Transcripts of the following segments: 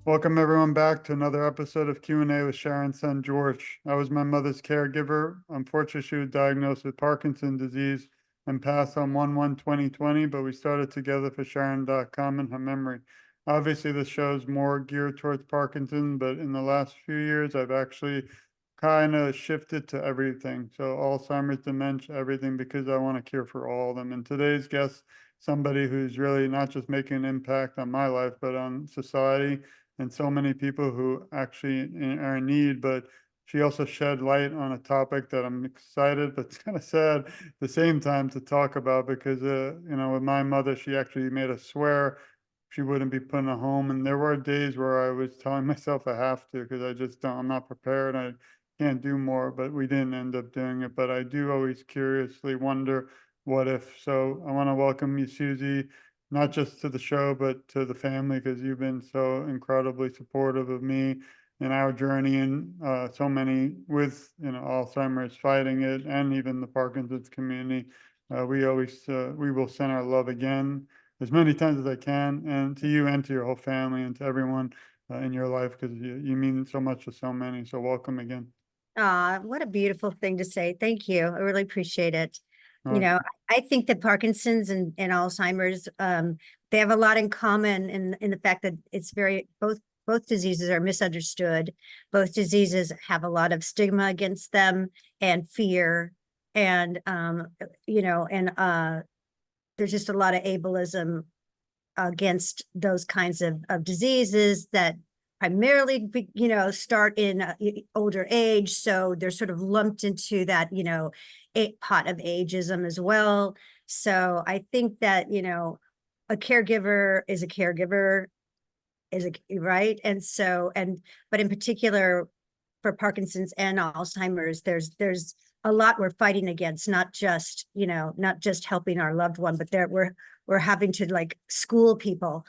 Welcome everyone back to another episode of Q&A with Sharon's son George. I was my mother's caregiver. Unfortunately, she was diagnosed with Parkinson's disease and passed on 1/1/2020, but we started together for Sharon.com in her memory. Obviously, the show is more geared towards Parkinson's, but in the last few years, I've actually kind of shifted to everything. So Alzheimer's, dementia, everything, because I want to care for all of them. And today's guest, somebody who's really not just making an impact on my life, but on society and so many people who actually are in need, but she also shed light on a topic that I'm excited, but it's kind of sad at the same time to talk about because, with my mother, she actually made us swear she wouldn't be put in a home. And there were days where I was telling myself I have to, because I just don't, I'm not prepared. I can't do more, but we didn't end up doing it. But I do always curiously wonder what if. So I want to welcome you, Susie, not just to the show, but to the family, because you've been so incredibly supportive of me and our journey, and so many with Alzheimer's fighting it, and even the Parkinson's community. We will send our love again as many times as I can, and to you and to your whole family and to everyone in your life, because you mean so much to so many. So welcome again. What a beautiful thing to say. Thank you. I really appreciate it. Uh, I think that Parkinson's and Alzheimer's, they have a lot in common in the fact that it's both diseases are misunderstood. Both diseases have a lot of stigma against them and fear, and there's just a lot of ableism against those kinds of diseases that primarily, start in older age. So they're sort of lumped into that, pot of ageism as well. So I think that, a caregiver is a caregiver, right. And so, but in particular for Parkinson's and Alzheimer's, there's a lot we're fighting against, not just helping our loved one, but we're having to like school people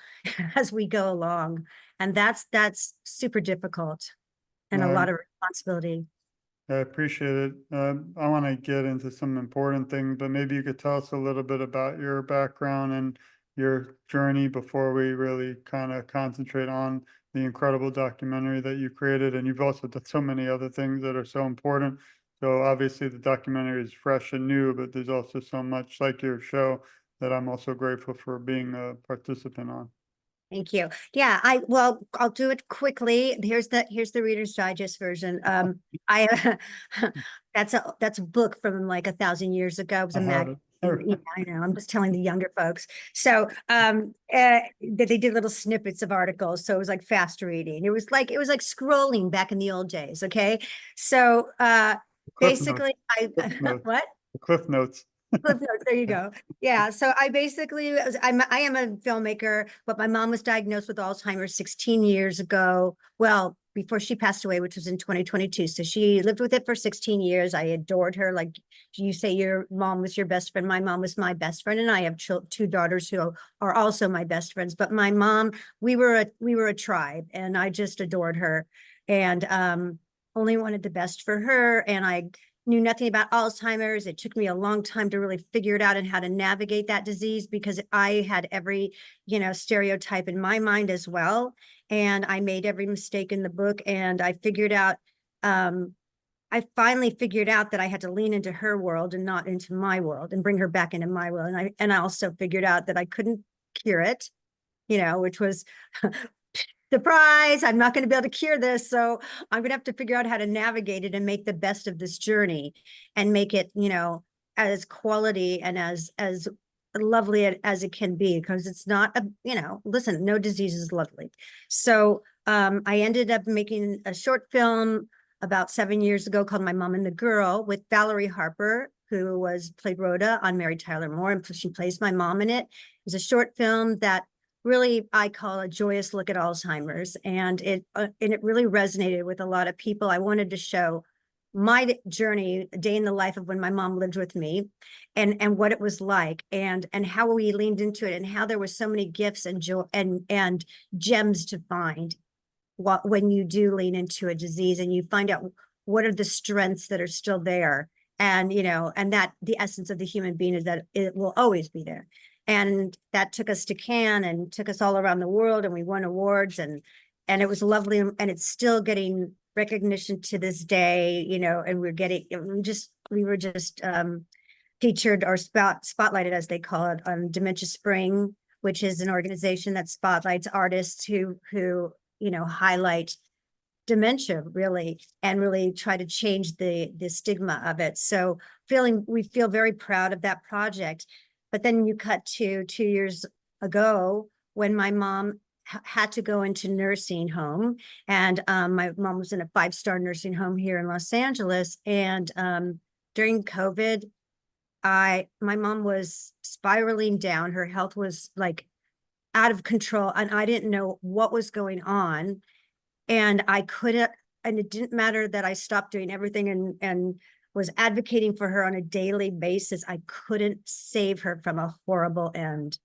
as we go along. And that's super difficult and a lot of responsibility. I appreciate it. I want to get into some important things, but maybe you could tell us a little bit about your background and your journey before we really kind of concentrate on the incredible documentary that you created. And you've also done so many other things that are so important. So obviously the documentary is fresh and new, but there's also so much like your show that I'm also grateful for being a participant on. Thank you. Yeah, I'll do it quickly. Here's the Reader's Digest version. I that's a book from like 1,000 years ago. It was a mag. I know. I'm just telling the younger folks. So they did little snippets of articles, so it was like fast reading. It was like scrolling back in the old days. Okay, so basically, what? The Cliff Notes. Cliff Notes, there you go. Yeah, so I am a filmmaker, but my mom was diagnosed with Alzheimer's 16 years ago. Well, before she passed away, which was in 2022. So she lived with it for 16 years. I adored her. Like you say, your mom was your best friend. My mom was my best friend, and I have two daughters who are also my best friends. But my mom, we were a tribe, and I just adored her, and only wanted the best for her. And I knew nothing about Alzheimer's. It took me a long time to really figure it out and how to navigate that disease, because I had every, stereotype in my mind as well. And I made every mistake in the book. And I finally figured out that I had to lean into her world and not into my world, and bring her back into my world. And I also figured out that I couldn't cure it, which was surprise, I'm not going to be able to cure this. So I'm going to have to figure out how to navigate it and make the best of this journey, and make it, as quality and as lovely as it can be, because it's not listen, no disease is lovely. So I ended up making a short film about 7 years ago called My Mom and the Girl, with Valerie Harper, who played Rhoda on Mary Tyler Moore, and she plays my mom in it. It's a short film that really I call a joyous look at Alzheimer's, and it really resonated with a lot of people. I wanted to show my journey, a day in the life of when my mom lived with me, and what it was like, and how we leaned into it, and how there were so many gifts and joy and gems to find when you do lean into a disease, and you find out what are the strengths that are still there, and and that the essence of the human being is that it will always be there. And that took us to Cannes and took us all around the world, and we won awards, and and it was lovely, and it's still getting recognition to this day, you know, and we were just featured or spotlighted, as they call it, on Dementia Spring, which is an organization that spotlights artists who you know, highlight dementia really, and really try to change the stigma of it. So we feel very proud of that project. But then you cut to 2 years ago when my mom had to go into nursing home, and my mom was in a 5-star nursing home here in Los Angeles. And during COVID, my mom was spiraling down. Her health was like out of control, and I didn't know what was going on. And I couldn't, and it didn't matter that I stopped doing everything and was advocating for her on a daily basis. I couldn't save her from a horrible end.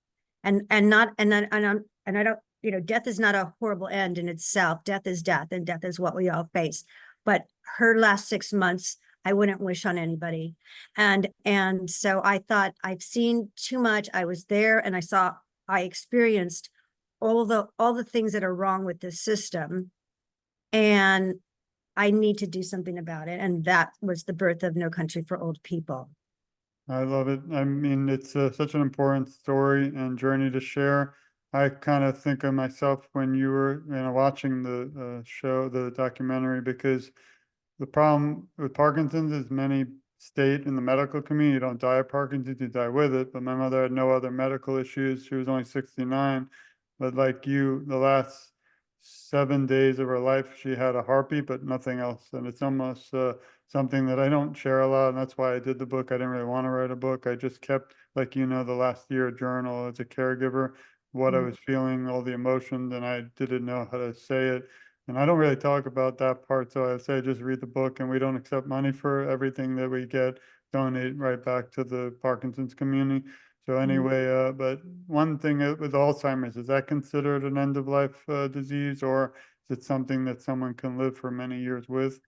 And I don't, you know, death is not a horrible end in itself. Death is death, and death is what we all face. But her last 6 months, I wouldn't wish on anybody. And so I thought, I've seen too much. I was there, and I experienced all the things that are wrong with this system. And I need to do something about it. And that was the birth of No Country for Old People. I love it. I mean, it's such an important story and journey to share. I kind of think of myself when you were, you know, watching the show, the documentary, because the problem with Parkinson's is many state in the medical community, you don't die of Parkinson's, you die with it. But my mother had no other medical issues. She was only 69. But like you, the last 7 days of her life, she had a heartbeat, but nothing else. And it's almost something that I don't share a lot. And that's why I did the book. I didn't really want to write a book. I just kept, like, you know, the last year journal as a caregiver, what I was feeling, all the emotions, and I didn't know how to say it. And I don't really talk about that part. So I say, just read the book, and we don't accept money for everything that we get, donate right back to the Parkinson's community. So anyway, but one thing with Alzheimer's, is that considered an end of life disease, or is it something that someone can live for many years with?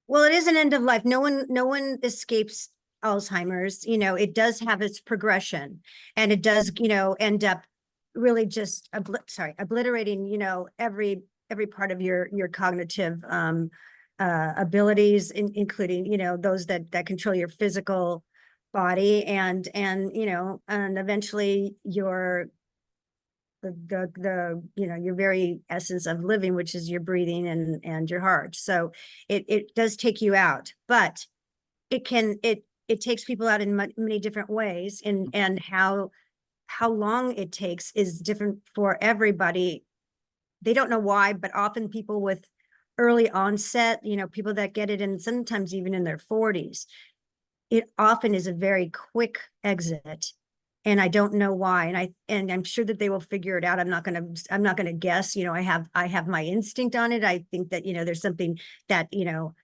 Well, it is an end of life. No one escapes Alzheimer's. You know, it does have its progression, and it does, you know, end up really just obliterating, you know, every part of your cognitive abilities, including, you know, those that control your physical body, and you know, and eventually your you know, your very essence of living, which is your breathing and your heart. So it does take you out, but it takes people out in many different ways, and how long it takes is different for everybody. They don't know why, but often people with early onset, you know, people that get it in sometimes even in their 40s, it often is a very quick exit. And I don't know why. And I'm sure that they will figure it out. I'm not gonna guess. You know, I have my instinct on it. I think that, you know, there's something that, you know,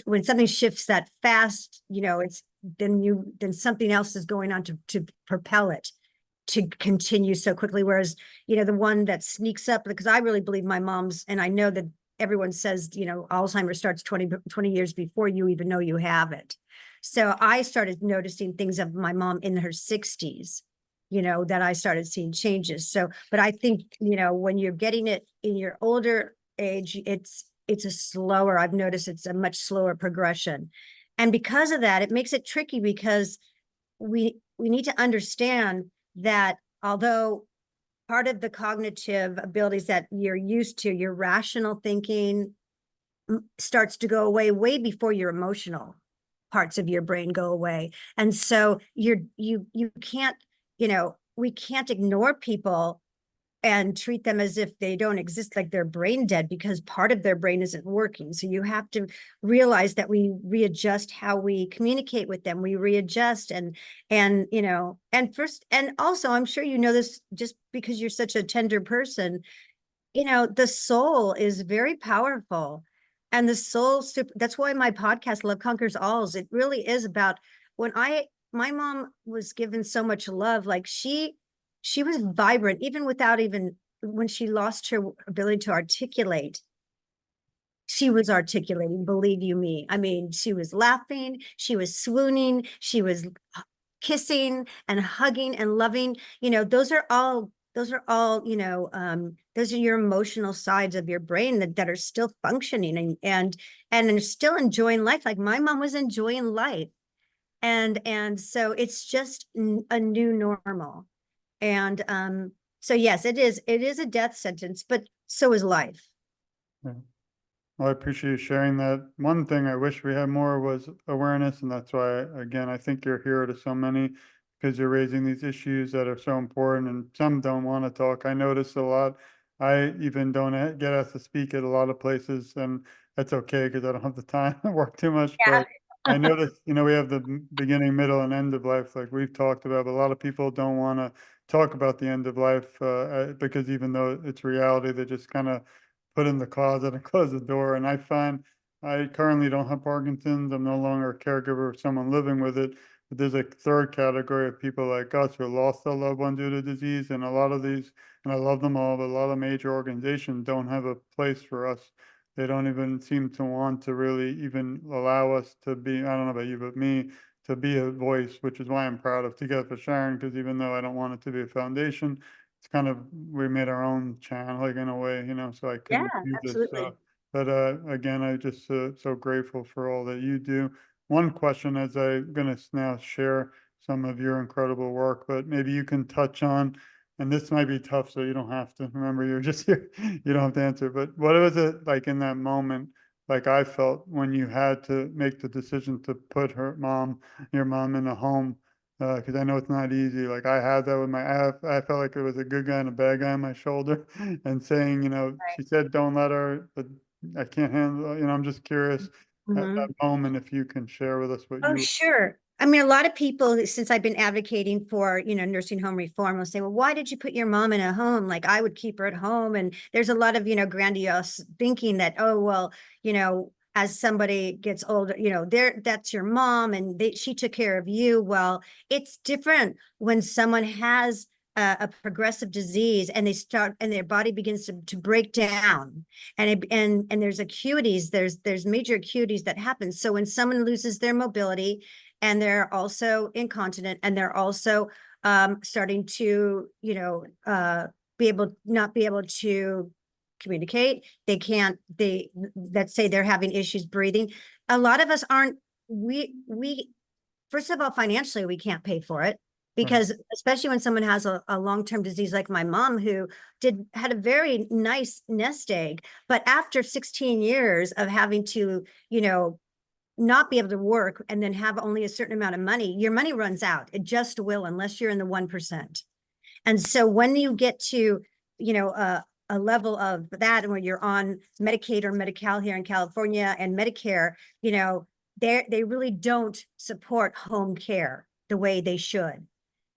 when something shifts that fast, you know, then something else is going on to propel it to continue so quickly. Whereas, you know, the one that sneaks up, because I really believe my mom's, and I know that everyone says, you know, Alzheimer's starts 20 years before you even know you have it. So I started noticing things of my mom in her 60s, you know, that I started seeing changes. So, but I think, you know, when you're getting it in your older age, it's I've noticed it's a much slower progression. And because of that, it makes it tricky, because we need to understand that although part of the cognitive abilities that you're used to, your rational thinking starts to go away way before your emotional parts of your brain go away. And so you can't, you know, we can't ignore people and treat them as if they don't exist, like they're brain dead, because part of their brain isn't working. So you have to realize that we readjust how we communicate with them. We readjust and you know, and also, I'm sure you know this just because you're such a tender person, you know, the soul is very powerful. And the soul, that's why my podcast, Love Conquers Alz, it really is about my mom was given so much love. Like she was vibrant, even when she lost her ability to articulate, she was articulating, believe you me. I mean, she was laughing, she was swooning, she was kissing and hugging and loving. You know, those are all those are all, those are your emotional sides of your brain that are still functioning and are still enjoying life. Like my mom was enjoying life. And so it's just a new normal. And so yes, it is a death sentence, but so is life. Yeah. Well, I appreciate you sharing that. One thing I wish we had more was awareness, and that's why, again, I think you're a hero to so many because you're raising these issues that are so important, and some don't want to talk. I notice a lot. I even don't get asked to speak at a lot of places, and that's okay because I don't have the time. I work too much. Yeah. But I notice, we have the beginning, middle, and end of life, like we've talked about, but a lot of people don't want to talk about the end of life because even though it's reality, they just kind of put in the closet and close the door. And I find I currently don't have Parkinson's. I'm no longer a caregiver of someone living with it. But there's a third category of people like us who lost a loved one due to disease. And a lot of these, and I love them all, but a lot of major organizations don't have a place for us. They don't even seem to want to really even allow us to be, I don't know about you, but me, to be a voice, which is why I'm proud of Together for Sharon, because even though I don't want it to be a foundation, it's kind of, we made our own channel, like in a way, so I Yeah, couldn't do this. absolutely. But again, I just so grateful for all that you do. One question, as I'm going to now share some of your incredible work, but maybe you can touch on, and this might be tough, so you don't have to remember, you're just here, you don't have to answer, but what was it like in that moment, like I felt when you had to make the decision to put your mom in a home? Because I know it's not easy. Like I had that with I felt like it was a good guy and a bad guy on my shoulder, and saying, she said, don't let her, but I can't handle, I'm just curious at that Mhm. moment if you can share with us what Oh, you. sure. I mean, a lot of people, since I've been advocating for, nursing home reform, will say, well, why did you put your mom in a home? Like I would keep her at home. And there's a lot of, grandiose thinking that, oh, well, as somebody gets older, that's your mom and she took care of you. Well, it's different when someone has a progressive disease and they start and their body begins to break down and there's acuities, there's major acuities that happen. So when someone loses their mobility and they're also incontinent and they're also starting to, not be able to communicate, let's say they're having issues breathing. A lot of us aren't, we first of all, financially, we can't pay for it Right. because especially when someone has a long-term disease like my mom who had a very nice nest egg, but after 16 years of having to, not be able to work and then have only a certain amount of money, your money runs out. It just will, unless you're in the 1%. And so when you get to, a level of that where you're on Medicaid or Medi-Cal here in California and Medicare, they really don't support home care the way they should.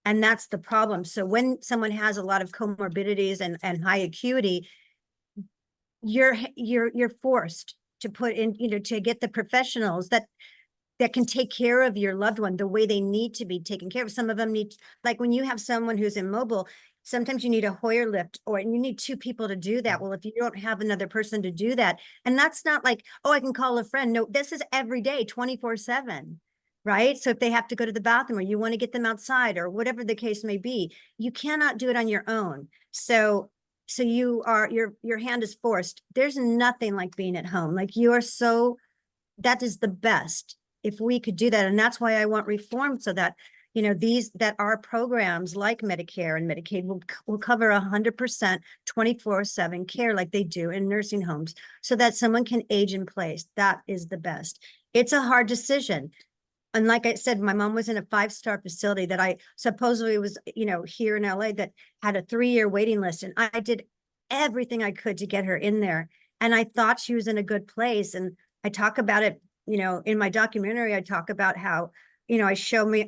And that's the problem. So when someone has a lot of comorbidities and high acuity, you're forced to put in, to get the professionals that can take care of your loved one the way they need to be taken care of. Some of them need, like when you have someone who's immobile, sometimes you need a Hoyer lift or you need two people to do that. Well, if you don't have another person to do that, and that's not like, oh, I can call a friend. No, this is every day, 24/7, right? So if they have to go to the bathroom or you want to get them outside or whatever the case may be, you cannot do it on your own. So your hand is forced. There's nothing like being at home. Like that is the best if we could do that. And that's why I want reform so that, that our programs like Medicare and Medicaid will cover 100% 24/7 care like they do in nursing homes so that someone can age in place. That is the best. It's a hard decision. And like I said, my mom was in a 5-star facility that I supposedly was, here in LA that had a 3-year waiting list. And I did everything I could to get her in there. And I thought she was in a good place. And I talk about it, in my documentary, I talk about how, I show me,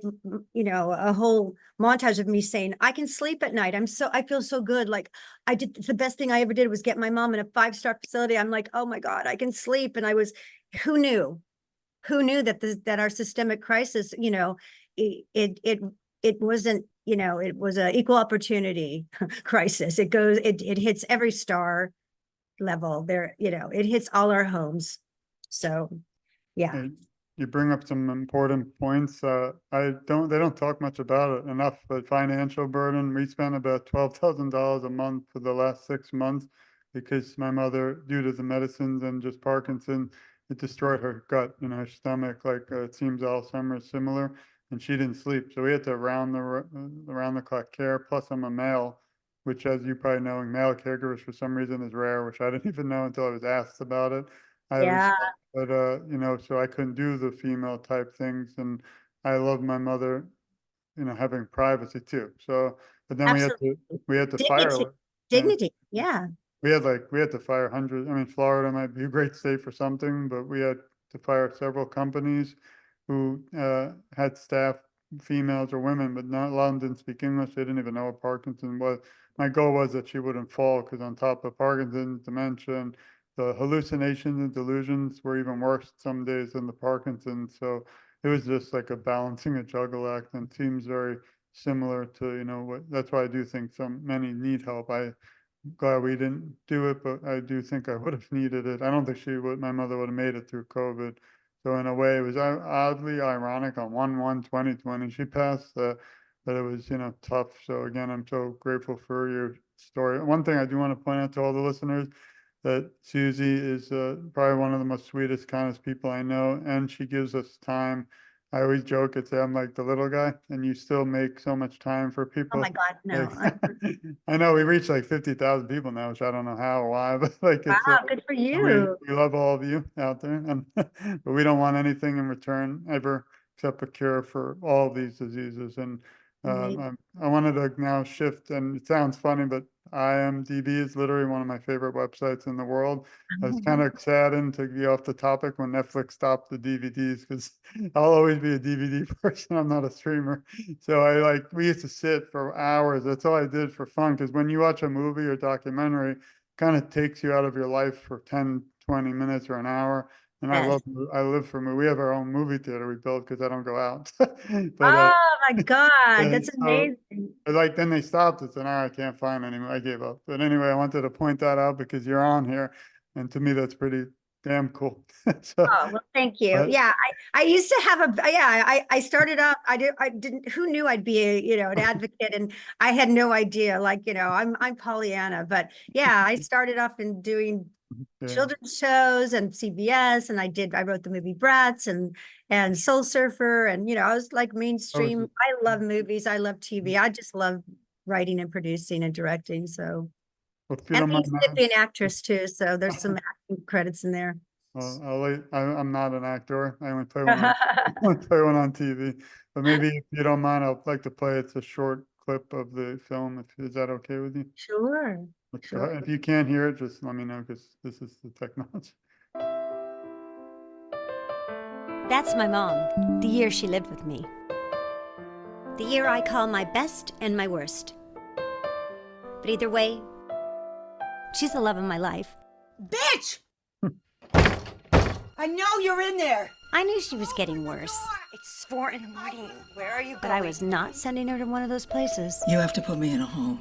a whole montage of me saying, I can sleep at night. I feel so good. Like I did the best thing I ever did was get my mom in a 5-star facility. I'm like, oh my God, I can sleep. And who knew? Who knew that our systemic crisis, it wasn't, it was an equal opportunity crisis. It hits every star level there, it hits all our homes. So, yeah. you bring up some important points. They don't talk much about it enough, but financial burden, we spent about $12,000 a month for the last 6 months because my mother, due to the medicines and just Parkinson, it destroyed her gut and her stomach. Like it seems Alzheimer's is similar, and she didn't sleep. So we had to around the clock care. Plus, I'm a male, which, as you probably know, male caregivers for some reason is rare, which I didn't even know until I was asked about it. I always Yeah, thought, but so I couldn't do the female type things, and I love my mother, having privacy too. So, but then absolutely. we had to fire, Dignity, yeah, dignity. Yeah. we had to fire hundreds. I mean, Florida might be a great state for something, but we had to fire several companies who had staff, females or women, but not a lot of them didn't speak English. They didn't even know what Parkinson was. My goal was that she wouldn't fall because on top of Parkinson's, dementia, and the hallucinations and delusions were even worse some days than the Parkinson's. So it was just like a balancing a juggle act, and seems very similar to, that's why I do think so many need help. I glad we didn't do it, but I do think I would have needed it. I don't think my mother would have made it through COVID. So in a way, it was oddly ironic on 1/1/2020 she passed, but it was, tough. So again, I'm so grateful for your story. One thing I do want to point out to all the listeners, that Susie is probably one of the most sweetest, kindest people I know, and she gives us time. I always joke and say I'm like the little guy, and you still make so much time for Oh people. my God, no. Like, I know we reach like 50,000 people now, which I don't know how or why, but like Wow, it's good for and you. we love all of you out there, and but we don't want anything in return ever except a cure for all of these diseases. And Amazing. I wanted to now shift, and it sounds funny, but IMDb is literally one of my favorite websites in the world. I was kind of saddened to be off the topic when Netflix stopped the DVDs, because I'll always be a DVD person. I'm not a streamer. So we used to sit for hours. That's all I did for fun. Because when you watch a movie or documentary, it kind of takes you out of your life for 10, 20 minutes or an hour. And Yes. I live for movie. We have our own movie theater we built because I don't go out. But Oh my God, and that's so amazing. then they stopped it, so now I can't find anymore. I gave up. But anyway, I wanted to point that out because you're on here, and to me that's pretty damn cool. So, Oh, well, thank you. but Yeah, I used to have I started up, I didn't, who knew I'd be an advocate, and I had no idea, like, I'm Pollyanna, but yeah, I started off in doing yeah, children's shows and CBS, and I wrote the movie Bratz and Soul Surfer, and I was like mainstream. oh, I love movies, I love TV, I just love writing and producing and directing. So, well, if you and don't I used to mind, be an actress too, so there's some acting credits in there. I'm not an actor. I only play one on only play one on TV. But maybe if you don't mind, I'd like to play. It's a short clip of the film. Is that okay with you? Sure, Let's go sure. ahead. If you can't hear it, just let me know because this is the technology. That's my mom, the year she lived with me. The year I call my best and my worst. But either way, she's the love of my life. Bitch! I know you're in there. I knew she was getting worse, It's 4 in the morning. Where are you going? but I was not sending her to one of those places. You have to put me in a home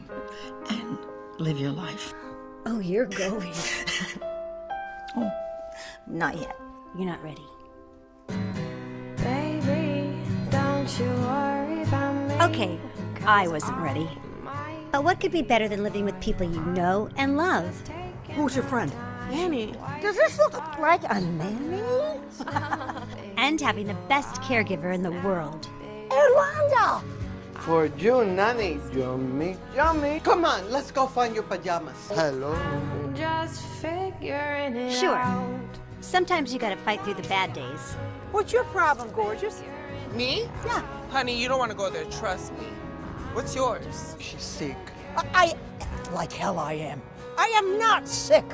and live your life. Oh, you're going. Oh, not yet. You're not ready. Baby, don't you worry about me. Okay, I wasn't ready. But what could be better than living with people you know and love? Who's your friend? Annie, does this look like a nanny? And having the best caregiver in the world. Orlando! For you, nanny, yummy, yummy. Come on, let's go find your pajamas. Hello. Just figuring it Sure. out. Sometimes you gotta fight through the bad days. What's your problem, gorgeous? Me? Yeah. Honey, you don't want to go there, trust me. What's yours? She's sick. Like hell I am. I am not sick.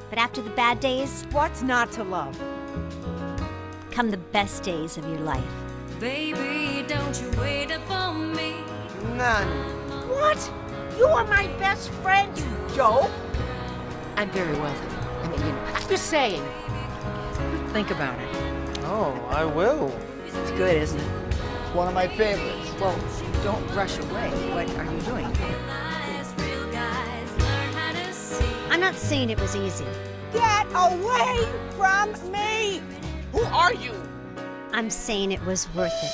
But after the bad days, What's not to love? come the best days of your life. Baby, don't you wait for me. Nanny. What? You are my best friend, you joke? I'm very wealthy. I mean, I'm just saying. Think about it. Oh, I will. It's good, isn't it? It's one of my favorites. Well, don't rush away. What are you doing? I'm not saying it was easy. Get away from me! Who are you? I'm saying it was worth it.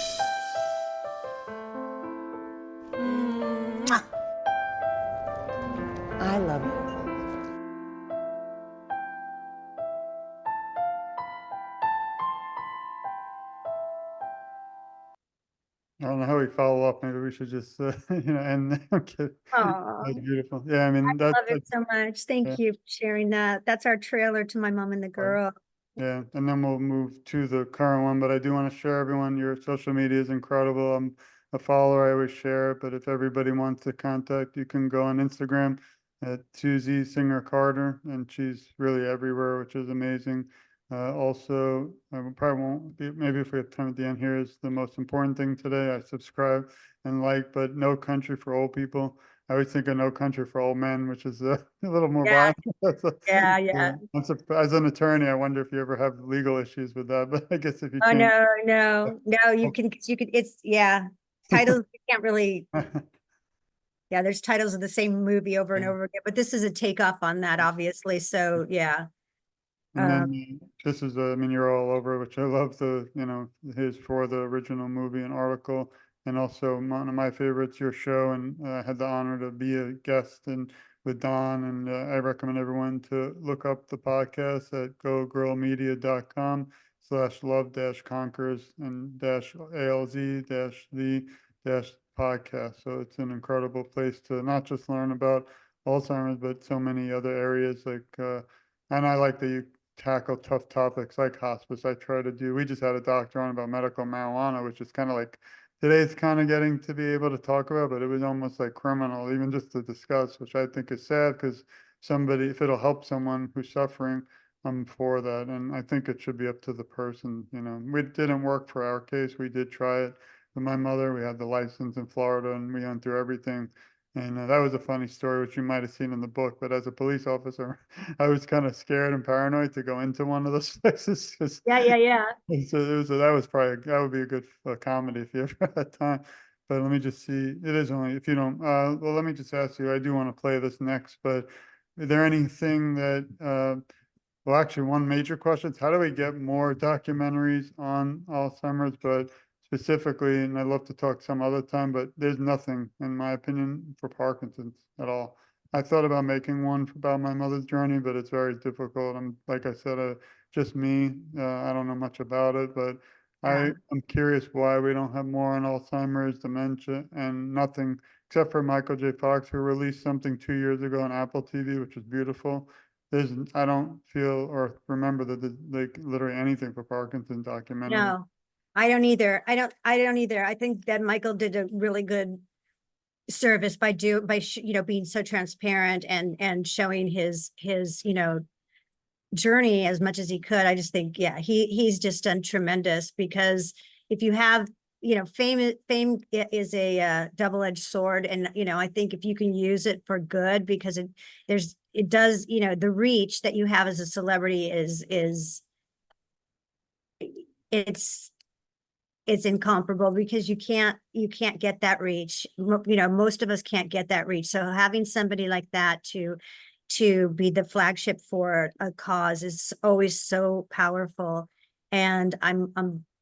Mwah. I love you. I don't know how we follow up. Maybe we should just, end. Okay. Aw. That's beautiful. Yeah, I mean, Love it so much. yeah. Thank you for sharing that. That's our trailer to My Mom and the Girl. Yeah, and then we'll move to the current one, but I do want to share everyone, your social media is incredible. I'm a follower, I always share it, but if everybody wants to contact, you can go on Instagram at Susie Singer Carter, and she's really everywhere, which is amazing. Also, probably won't be, maybe if we have time at the end here is the most important thing today. I subscribe and like, but No Country for Old People. I always think of No Country for Old Men, which is a little more Yeah. violent. Yeah. As an attorney, I wonder if you ever have legal issues with that, but I guess if you Oh, change. no, you can, it's, titles, you can't really, there's titles of the same movie over and Yeah. over again, but this is a takeoff on that, obviously, so, yeah. And then this is, I mean, you're all over, which I love his for the original movie and article. And also one of my favorites, your show. And I had the honor to be a guest and with Don. And I recommend everyone to look up the podcast at gogirlmedia.com/love-conquers and -alz-the-podcast. So it's an incredible place to not just learn about Alzheimer's, but so many other areas and I like that you tackle tough topics like hospice. We just had a doctor on about medical marijuana, which is kind of like today's kind of getting to be able to talk about, but it was almost like criminal, even just to discuss, which I think is sad because if it'll help someone who's suffering, I'm for that. And I think it should be up to the person. It didn't work for our case. We did try it with my mother. We had the license in Florida and we went through everything. And that was a funny story, which you might have seen in the book. But as a police officer, I was kind of scared and paranoid to go into one of those places. Yeah. That would be a good comedy if you ever had time. But let me just see. It is only if you don't. Well, let me just ask you. I do want to play this next, but is there anything that? Well, actually, one major question is how do we get more documentaries on Alzheimer's? But specifically, and I'd love to talk some other time, but there's nothing, in my opinion, for Parkinson's at all. I thought about making one about my mother's journey, but it's very difficult. Like I said, just me. I don't know much about it, but I'm curious why we don't have more on Alzheimer's, dementia, and nothing except for Michael J. Fox, who released something 2 years ago on Apple TV, which was beautiful. I don't feel or remember that there's like literally anything for Parkinson's documentary. No, I don't either. I don't either. I think that Michael did a really good service by being so transparent and showing his journey as much as he could. I just think, he's just done tremendous because if you have, fame is a double-edged sword. And, I think if you can use it for good, because it does, the reach that you have as a celebrity it's incomparable because you can't get that reach. Most of us can't get that reach. So having somebody like that to be the flagship for a cause is always so powerful. And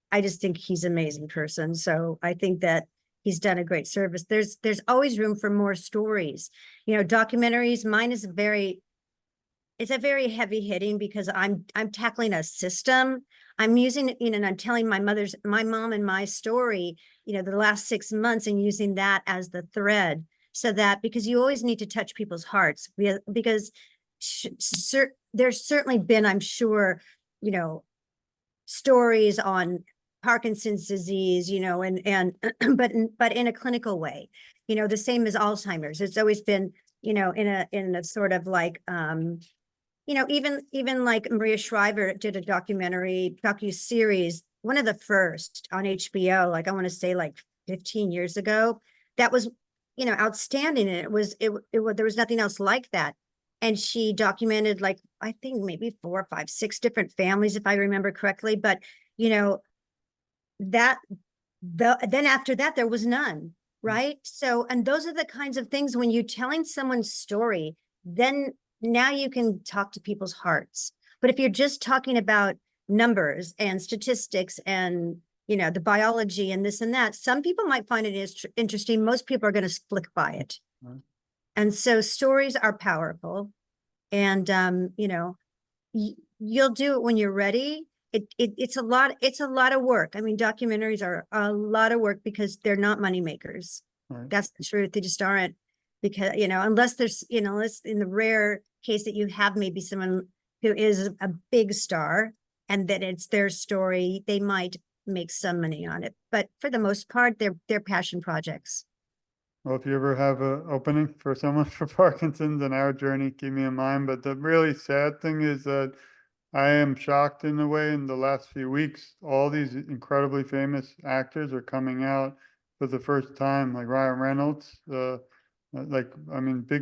I just think he's an amazing person. So I think that he's done a great service. There's always room for more stories. Documentaries, mine is it's a very heavy hitting because I'm tackling a system. I'm using, and I'm telling my mom and my story, the last 6 months and using that as the thread so that, because you always need to touch people's hearts because there's certainly been, I'm sure, stories on Parkinson's disease, and but in a clinical way, the same as Alzheimer's. It's always been, in a sort of like, even like Maria Shriver did a docu-series, one of the first on HBO, like I want to say like 15 years ago, that was, outstanding. And there was nothing else like that. And she documented like, I think maybe 4, 5, 6 different families, if I remember correctly. But, then after that, there was none. Right. So, and those are the kinds of things when you're telling someone's story, then now you can talk to people's hearts. But if you're just talking about numbers and statistics and the biology and this and that. Some people might find it is interesting. Most people are going to flick by it. Right. And so stories are powerful, and you'll do it when you're ready. It's a lot of work. I mean, documentaries are a lot of work because they're not money makers. Right. That's the truth. They just aren't, because, unless there's, unless in the rare case that you have maybe someone who is a big star and that it's their story, they might make some money on it. But for the most part, they're passion projects. Well, if you ever have an opening for someone for Parkinson's and our journey, keep me in mind. But the really sad thing is that I am shocked in a way in the last few weeks, all these incredibly famous actors are coming out for the first time, like Ryan Reynolds, big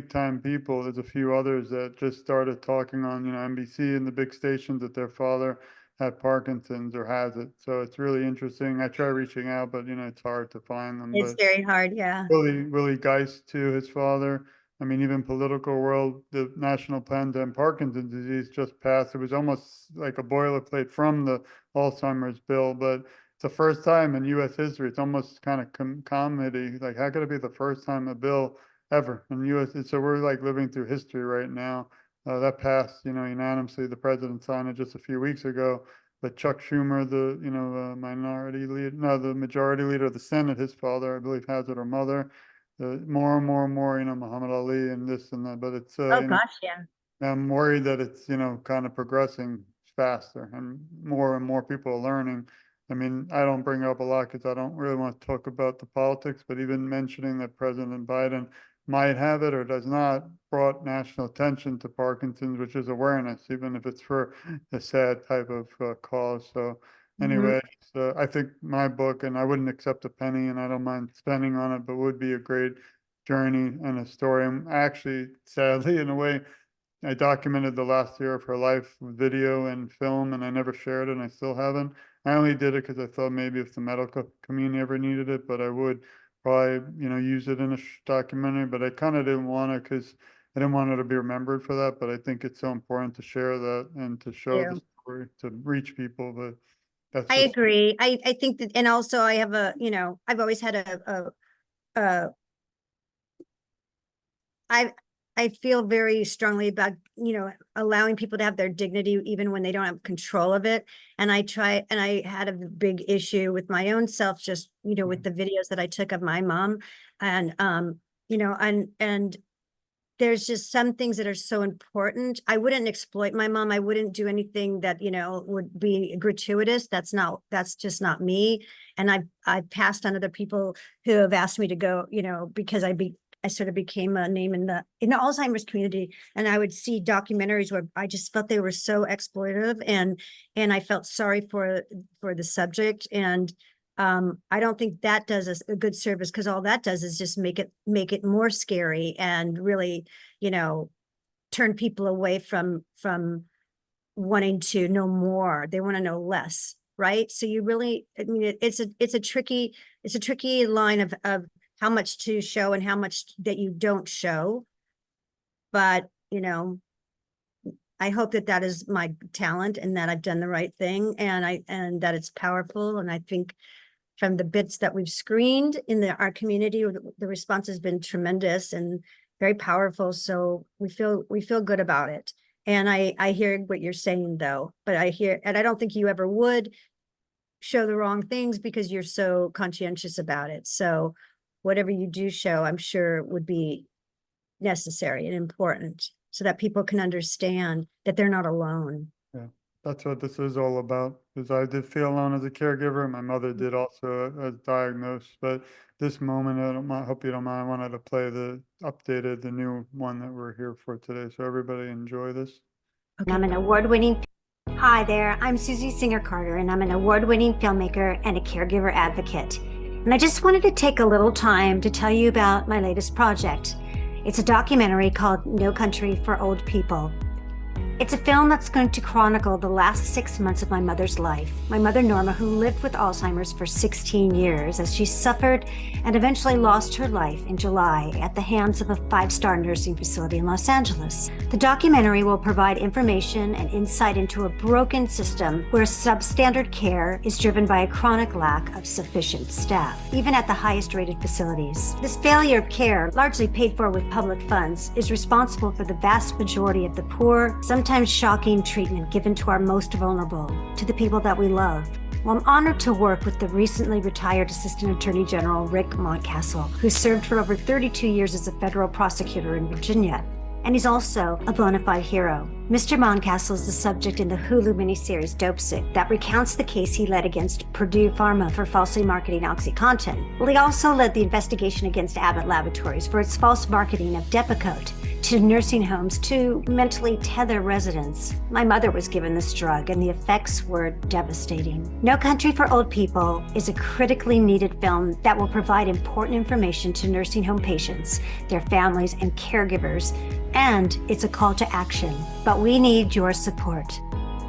time people. There's a few others that just started talking on, NBC and the big stations that their father had Parkinson's or has it. So it's really interesting. I try reaching out, but it's hard to find them. It's very hard. Yeah. Willie Geist too, his father. I mean, even political world, the national plan to end Parkinson's disease just passed. It was almost like a boilerplate from the Alzheimer's bill, but it's the first time in U.S. history. It's almost kind of comedy. Like, how could it be the first time a bill ever in U.S.? So we're like living through history right now. That passed, unanimously. The president signed it just a few weeks ago. But Chuck Schumer, the the majority leader of the Senate, his father, I believe, has it, or mother. More and more, Muhammad Ali and this and that. But it's Yeah. I'm worried that it's kind of progressing faster and more people are learning. I mean, I don't bring it up a lot because I don't really want to talk about the politics, but even mentioning that President Biden might have it or does not brought national attention to Parkinson's, which is awareness, even if it's for a sad type of cause. So anyway, I think my book, and I wouldn't accept a penny and I don't mind spending on it, but would be a great journey and a story. And actually, sadly, in a way, I documented the last year of her life with video and film, and I never shared it, and I still haven't. I only did it because I thought maybe if the medical community ever needed it, but I would probably, use it in a documentary, but I kind of didn't want to because I didn't want it to be remembered for that. But I think it's so important to share that and to show the story, to reach people. But that's I agree. I think that, and also I have I've always had I feel very strongly about, allowing people to have their dignity even when they don't have control of it. And I had a big issue with my own self, just, with the videos that I took of my mom. And, and there's just some things that are so important. I wouldn't exploit my mom. I wouldn't do anything that, would be gratuitous. That's just not me. And I've passed on other people who have asked me to go, because I sort of became a name in the Alzheimer's community, and I would see documentaries where I just felt they were so exploitative, and I felt sorry for the subject. And I don't think that does us a good service, because all that does is just make it more scary and really, turn people away from wanting to know more. They want to know less, right? So you really, I mean, it's a tricky line of how much to show and how much that you don't show. But, I hope that is my talent and that I've done the right thing, and that it's powerful. And I think from the bits that we've screened in our community, the response has been tremendous and very powerful. So we feel good about it. And I hear what you're saying though, and I don't think you ever would show the wrong things because you're so conscientious about it. So whatever you do show, I'm sure would be necessary and important so that people can understand that they're not alone. Yeah, that's what this is all about, because I did feel alone as a caregiver. My mother did also as diagnosed, but this moment, I hope you don't mind, I wanted to play the new one that we're here for today. So everybody enjoy this. Okay. I'm an award-winning. Hi there, I'm Susie Singer Carter, and I'm an award-winning filmmaker and a caregiver advocate. And I just wanted to take a little time to tell you about my latest project. It's a documentary called No Country for Old People. It's a film that's going to chronicle the last 6 months of my mother's life. My mother, Norma, who lived with Alzheimer's for 16 years as she suffered and eventually lost her life in July at the hands of a 5-star nursing facility in Los Angeles. The documentary will provide information and insight into a broken system where substandard care is driven by a chronic lack of sufficient staff, even at the highest rated facilities. This failure of care, largely paid for with public funds, is responsible for the vast majority of the poor, sometimes shocking treatment given to our most vulnerable, to the people that we love. Well, I'm honored to work with the recently retired Assistant Attorney General Rick Mountcastle, who served for over 32 years as a federal prosecutor in Virginia. And he's also a bona fide hero. Mr. Mountcastle is the subject in the Hulu miniseries Dopesick that recounts the case he led against Purdue Pharma for falsely marketing OxyContin. Well, he also led the investigation against Abbott Laboratories for its false marketing of Depakote to nursing homes to mentally tether residents. My mother was given this drug and the effects were devastating. No Country for Old People is a critically needed film that will provide important information to nursing home patients, their families, and caregivers, and it's a call to action. But we need your support.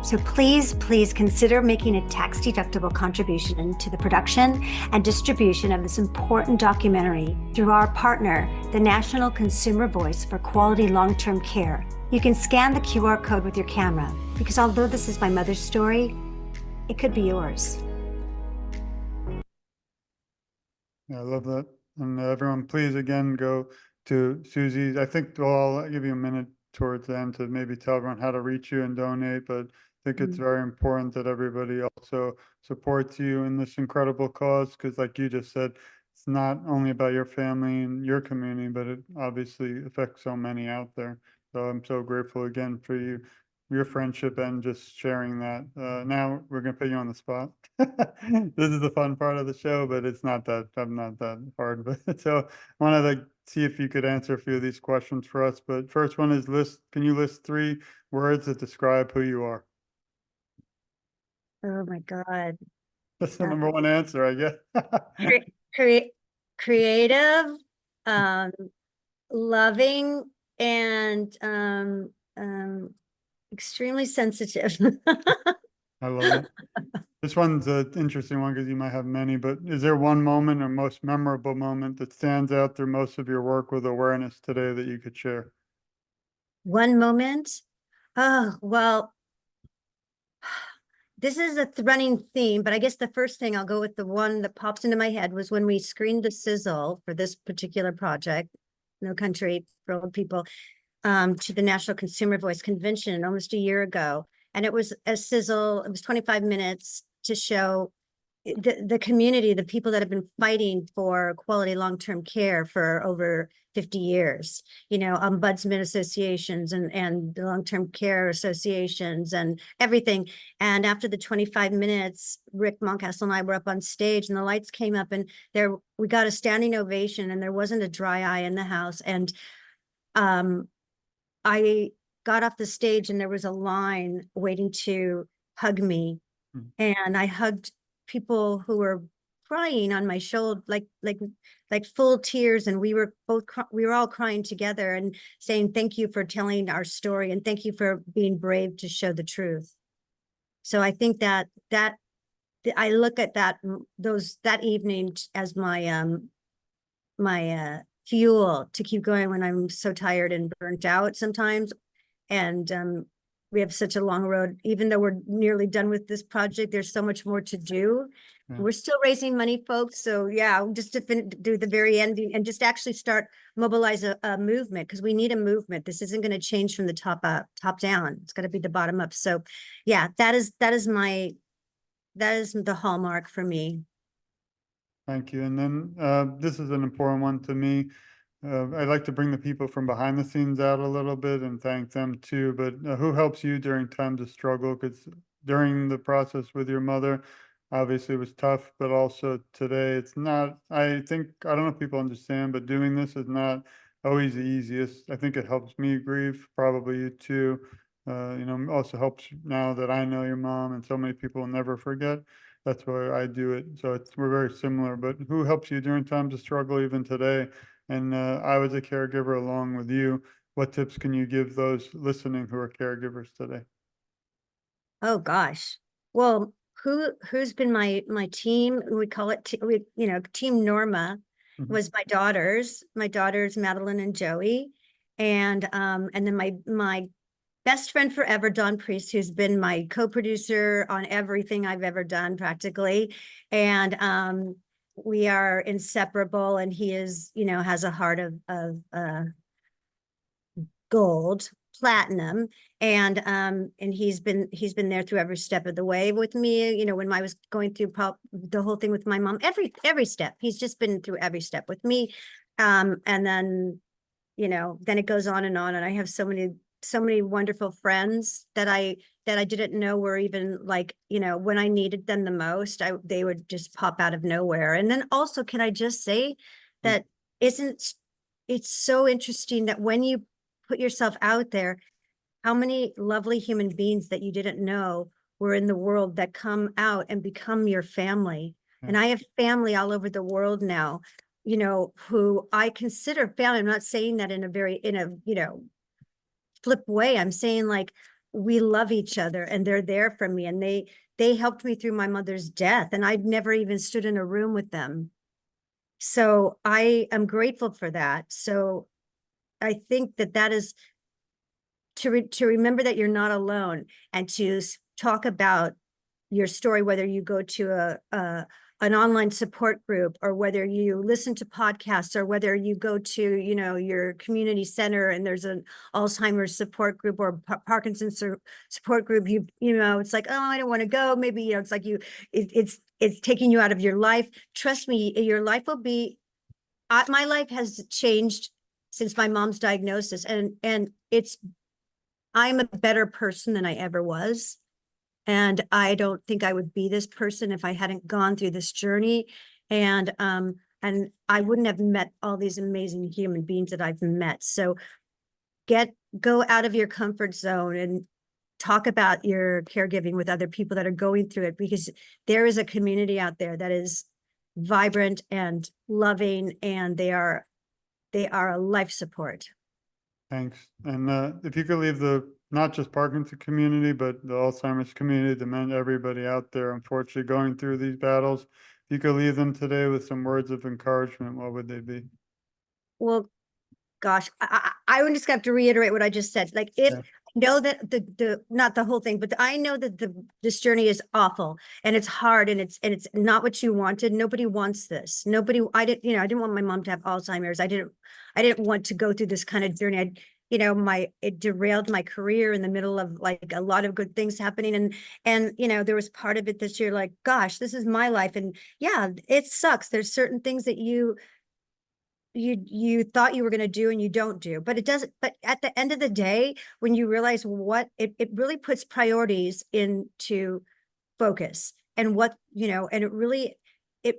So please consider making a tax-deductible contribution to the production and distribution of this important documentary through our partner, the National Consumer Voice for Quality Long-Term Care. You can scan the QR code with your camera, because although this is my mother's story, it could be yours. Yeah, I love that. And everyone, please again go to Susie's. I think I'll give you a minute towards the end to maybe tell everyone how to reach you and donate, but I think it's very important that everybody also supports you in this incredible cause, because like you just said, it's not only about your family and your community, but it obviously affects so many out there. So I'm so grateful again for you, your friendship, and just sharing that. Now we're gonna put you on the spot. This is the fun part of the show, but I'm not that hard. But so I wanted to see if you could answer a few of these questions for us. But first one is can you list 3 words that describe who you are? Oh my God. That's the number one answer, I guess. Creative, loving, and extremely sensitive. I love it. This one's an interesting one because you might have many, but is there one moment or most memorable moment that stands out through most of your work with awareness today that you could share? One moment? Oh, well, this is a running theme, but I guess the first thing I'll go with, the one that pops into my head, was when we screened the sizzle for this particular project, No Country for Old People, to the National Consumer Voice Convention almost a year ago. And it was a sizzle, it was 25 minutes to show the community, the people that have been fighting for quality long-term care for over 50 years, ombudsman associations and the long-term care associations and everything. And after the 25 minutes, Rick Mountcastle and I were up on stage and the lights came up and we got a standing ovation and there wasn't a dry eye in the house. And I got off the stage and there was a line waiting to hug me. And I hugged people who were crying on my shoulder, like full tears. And we were all crying together and saying, thank you for telling our story. And thank you for being brave to show the truth. So I think that I look at that evening as my fuel to keep going when I'm so tired and burnt out sometimes. And we have such a long road. Even though we're nearly done with this project, there's so much more to do. Yeah. We're still raising money, folks. So yeah, just to do the very ending and just actually mobilize a movement, because we need a movement. This isn't going to change from the top down. It's got to be the bottom up. So yeah, that is the hallmark for me. Thank you. And then this is an important one to me. I'd like to bring the people from behind the scenes out a little bit and thank them too. But who helps you during times of struggle? Because during the process with your mother, obviously it was tough, but also today it's not, I don't know if people understand, but doing this is not always the easiest. I think it helps me grieve, probably you too. Also helps now that I know your mom, and so many people will never forget. That's why I do it. So we're very similar. But who helps you during times of struggle, even today? And I was a caregiver along with you. what tips can you give those listening who are caregivers today? Oh gosh. Well, who's been my team? We call it Team Norma Mhm. was my daughters Madeline and Joey, and then my best friend forever, Don Priest, who's been my co-producer on everything I've ever done practically, and we are inseparable. And he is, has a heart of gold, platinum, and he's been there through every step of the way with me. When I was going through the whole thing with my mom, every step, he's just been through every step with me. And then, then it goes on, and I have so many wonderful friends that I didn't know were even like, when I needed them the most, they would just pop out of nowhere. And then also, can I just say that it's so interesting that when you put yourself out there, how many lovely human beings that you didn't know were in the world that come out and become your family. Yeah. And I have family all over the world now, who I consider family. I'm not saying that in a flip way. I'm saying, like, we love each other and they're there for me, and they helped me through my mother's death, and I've never even stood in a room with them. So I am grateful for that. So I think that is to remember that you're not alone, and to talk about your story, whether you go to an online support group, or whether you listen to podcasts, or whether you go to, your community center and there's an Alzheimer's support group or Parkinson's support group. It's like, oh, I don't want to go. Maybe, it's like it's taking you out of your life. Trust me, your life will be, my life has changed since my mom's diagnosis, and I'm a better person than I ever was. And I don't think I would be this person if I hadn't gone through this journey. And I wouldn't have met all these amazing human beings that I've met. So go out of your comfort zone and talk about your caregiving with other people that are going through it, because there is a community out there that is vibrant and loving, and they are a life support. Thanks. And if you could leave not just Parkinson community, but the Alzheimer's community, everybody out there, unfortunately, going through these battles, if you could leave them today with some words of encouragement, what would they be? Well, gosh, I would just have to reiterate what I just said. Like, I know that the not the whole thing, but I know that this journey is awful, and it's hard, and it's not what you wanted. Nobody wants this. I didn't want my mom to have Alzheimer's. I didn't want to go through this kind of journey. It derailed my career in the middle of, like, a lot of good things happening. And there was part of it that you're like, gosh, this is my life. And yeah, it sucks. There's certain things that you thought you were going to do and you don't do, but it doesn't. But at the end of the day, when you realize what it really puts priorities into focus, and what, and it really, it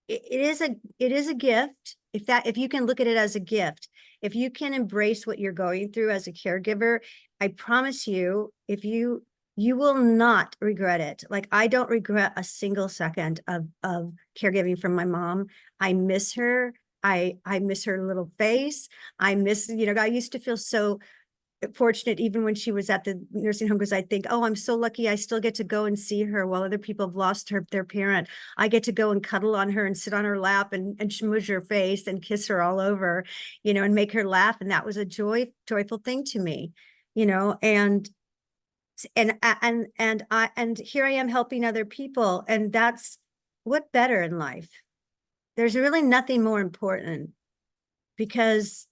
is a gift. If you can look at it as a gift, if you can embrace what you're going through as a caregiver, I promise you, you will not regret it. Like, I don't regret a single second of caregiving for my mom. I miss her. I miss her little face. I miss, I used to feel so fortunate even when she was at the nursing home, because I think, oh, I'm so lucky I still get to go and see her while other people have lost their parent. I get to go and cuddle on her and sit on her lap and schmooze her face and kiss her all over, and make her laugh. And that was a joyful thing to me, and here I am helping other people. And that's what better in life. There's really nothing more important, because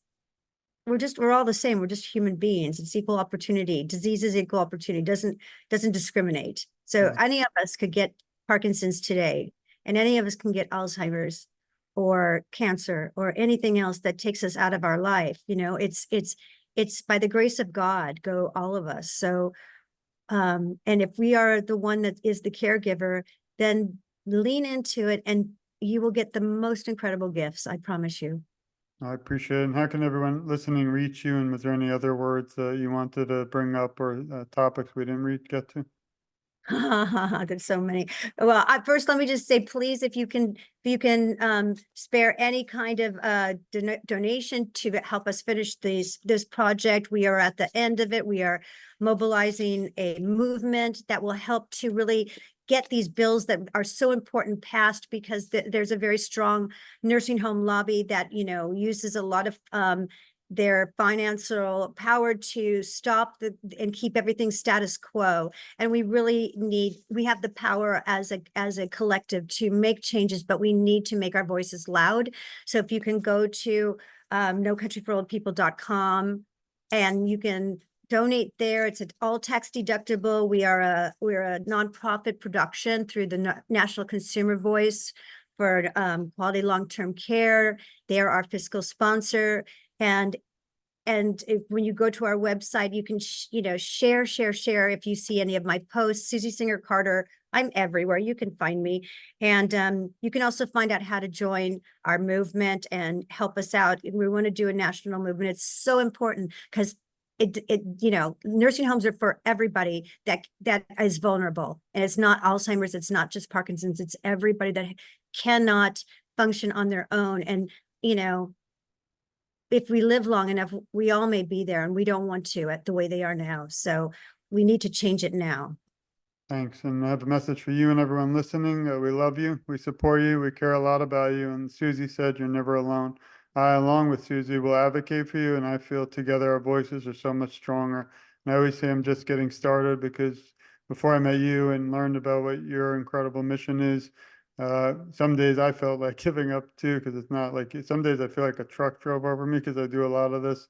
we're all the same. We're just human beings. It's equal opportunity. Disease is equal opportunity, doesn't discriminate. So any of us could get Parkinson's today, and any of us can get Alzheimer's or cancer or anything else that takes us out of our life. It's by the grace of God, go all of us. So, and if we are the one that is the caregiver, then lean into it, and you will get the most incredible gifts. I promise you. I appreciate it. And how can everyone listening reach you? And was there any other words you wanted to bring up, or topics we didn't get to? There's so many. Well, first, let me just say, please, if you can spare any kind of donation to help us finish this project. We are at the end of it. We are mobilizing a movement that will help to really get these bills that are so important passed, because there's a very strong nursing home lobby that, uses a lot of their financial power to stop and keep everything status quo. And we really we have the power as a collective to make changes, but we need to make our voices loud. So if you can go to nocountryforoldpeople.com and you can donate there. It's all tax deductible. we're a nonprofit production through the National Consumer Voice for quality long-term care. They're our fiscal sponsor. And when you go to our website, you can, share. If you see any of my posts, Susie Singer Carter, I'm everywhere. You can find me. And you can also find out how to join our movement and help us out. We want to do a national movement. It's so important because nursing homes are for everybody that is vulnerable. And it's not Alzheimer's. It's not just Parkinson's. It's everybody that cannot function on their own. And, if we live long enough, we all may be there, and we don't want to at the way they are now. So we need to change it now. Thanks. And I have a message for you and everyone listening. We love you. We support you. We care a lot about you. And Susie said, you're never alone. I, along with Susie, will advocate for you. And I feel together our voices are so much stronger. And I always say I'm just getting started, because before I met you and learned about what your incredible mission is, some days I felt like giving up too, because it's not like, some days I feel like a truck drove over me because I do a lot of this.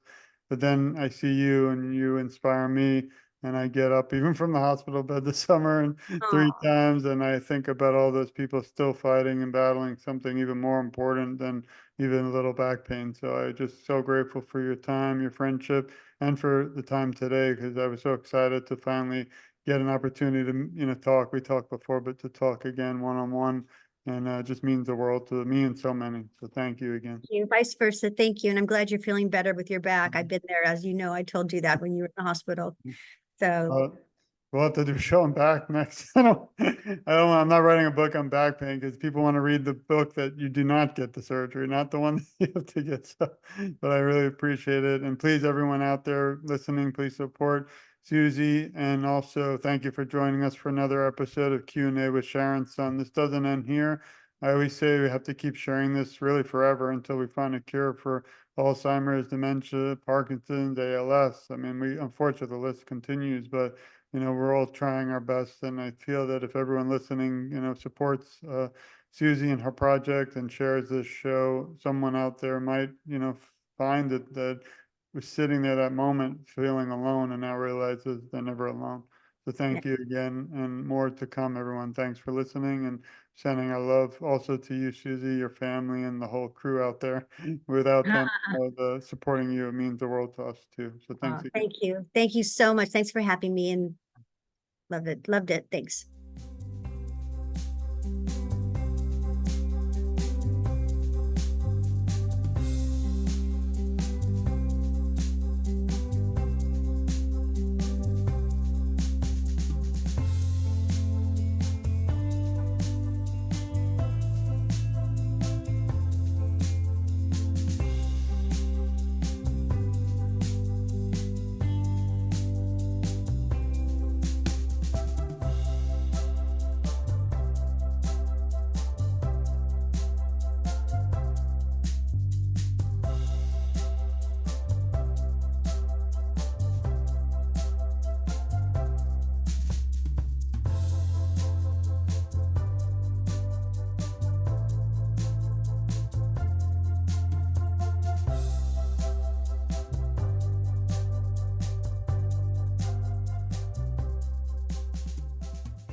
But then I see you and you inspire me, and I get up even from the hospital bed this summer and 3 times, and I think about all those people still fighting and battling something even more important than even a little back pain. So I'm just so grateful for your time, your friendship, and for the time today, because I was so excited to finally get an opportunity to, talk. We talked before, but to talk again one-on-one, and it just means the world to me and so many. So thank you again. Thank you. Vice versa. Thank you. And I'm glad you're feeling better with your back. I've been there, as you know. I told you that when you were in the hospital. So We'll have to do a show on back next. I'm not writing a book on back pain, because people want to read the book that you do not get the surgery, not the one that you have to get. So, but I really appreciate it. And please, everyone out there listening, please support Susie. And also thank you for joining us for another episode of Q&A with Sharon's son. This doesn't end here. I always say we have to keep sharing this really forever until we find a cure for Alzheimer's, dementia, Parkinson's, ALS. I mean, unfortunately, the list continues, but we're all trying our best. And I feel that if everyone listening, supports Susie and her project and shares this show, someone out there might, find that was sitting there that moment feeling alone, and now realizes they're never alone. So thank you again, and more to come, everyone. Thanks for listening, and sending our love also to you, Susie, your family, and the whole crew out there. Without them supporting you, it means the world to us too. So thanks again. thank you. Thank you so much. Thanks for having me, and loved it. Thanks.